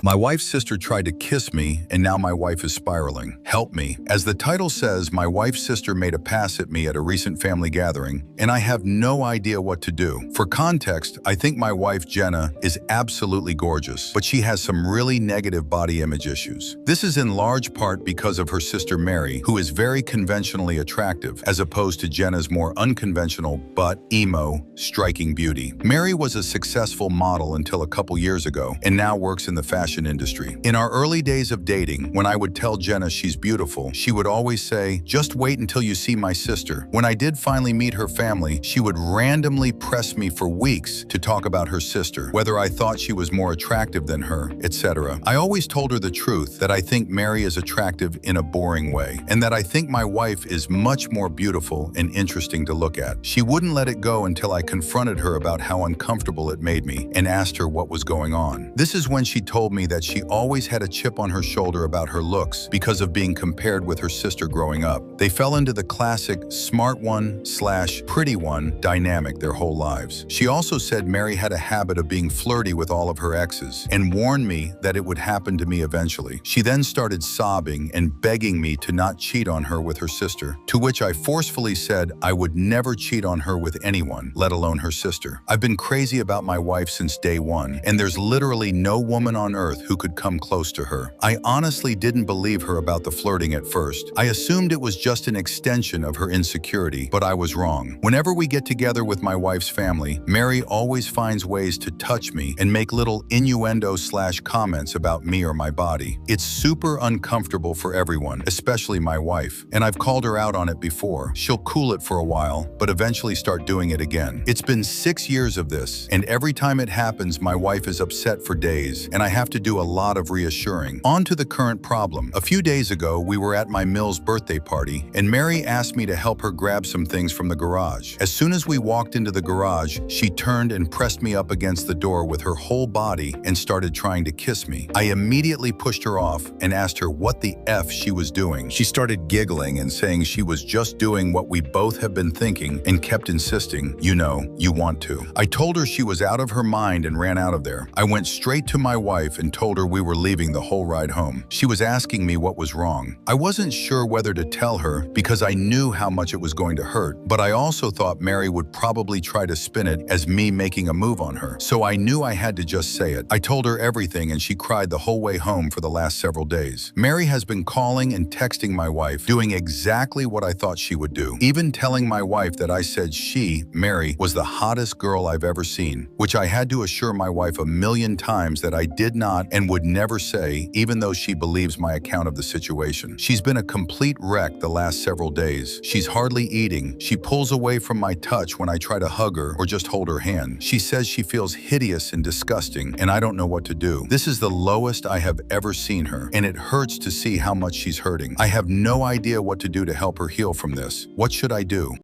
My wife's sister tried to kiss me, and now my wife is spiraling. Help me. As the title says, my wife's sister made a pass at me at a recent family gathering, and I have no idea what to do. For context, I think my wife Jenna is absolutely gorgeous, but she has some really negative body image issues. This is in large part because of her sister Mary, who is very conventionally attractive, as opposed to Jenna's more unconventional but emo, striking beauty. Mary was a successful model until a couple years ago, and now works in the fashion industry. In our early days of dating, when I would tell Jenna she's beautiful, she would always say, "Just wait until you see my sister." When I did finally meet her family, she would randomly press me for weeks to talk about her sister, whether I thought she was more attractive than her, etc. I always told her the truth, that I think Mary is attractive in a boring way, and that I think my wife is much more beautiful and interesting to look at. She wouldn't let it go until I confronted her about how uncomfortable it made me and asked her what was going on. This is when she told me that she always had a chip on her shoulder about her looks because of being compared with her sister growing up. They fell into the classic smart one / pretty one dynamic their whole lives. She also said Mary had a habit of being flirty with all of her exes and warned me that it would happen to me eventually. She then started sobbing and begging me to not cheat on her with her sister, to which I forcefully said I would never cheat on her with anyone, let alone her sister. I've been crazy about my wife since day one, and there's literally no woman on earth who could come close to her. I honestly didn't believe her about the flirting at first. I assumed it was just an extension of her insecurity, but I was wrong. Whenever we get together with my wife's family, Mary always finds ways to touch me and make little innuendo / comments about me or my body. It's super uncomfortable for everyone, especially my wife, and I've called her out on it before. She'll cool it for a while, but eventually start doing it again. It's been 6 years of this, and every time it happens, my wife is upset for days, and I have to do a lot of reassuring. On to the current problem. A few days ago, we were at my Mill's birthday party, and Mary asked me to help her grab some things from the garage. As soon as we walked into the garage, she turned and pressed me up against the door with her whole body and started trying to kiss me. I immediately pushed her off and asked her what the F she was doing. She started giggling and saying she was just doing what we both have been thinking and kept insisting, "You know, you want to." I told her she was out of her mind and ran out of there. I went straight to my wife and told her we were leaving the whole ride home. She was asking me what was wrong. I wasn't sure whether to tell her because I knew how much it was going to hurt, but I also thought Mary would probably try to spin it as me making a move on her, so I knew I had to just say it. I told her everything and she cried the whole way home for the last several days. Mary has been calling and texting my wife, doing exactly what I thought she would do, even telling my wife that I said she, Mary, was the hottest girl I've ever seen, which I had to assure my wife a million times that I did not and would never say, even though she believes my account of the situation. She's been a complete wreck the last several days. She's hardly eating. She pulls away from my touch when I try to hug her or just hold her hand. She says she feels hideous and disgusting, and I don't know what to do. This is the lowest I have ever seen her, and it hurts to see how much she's hurting. I have no idea what to do to help her heal from this. What should I do?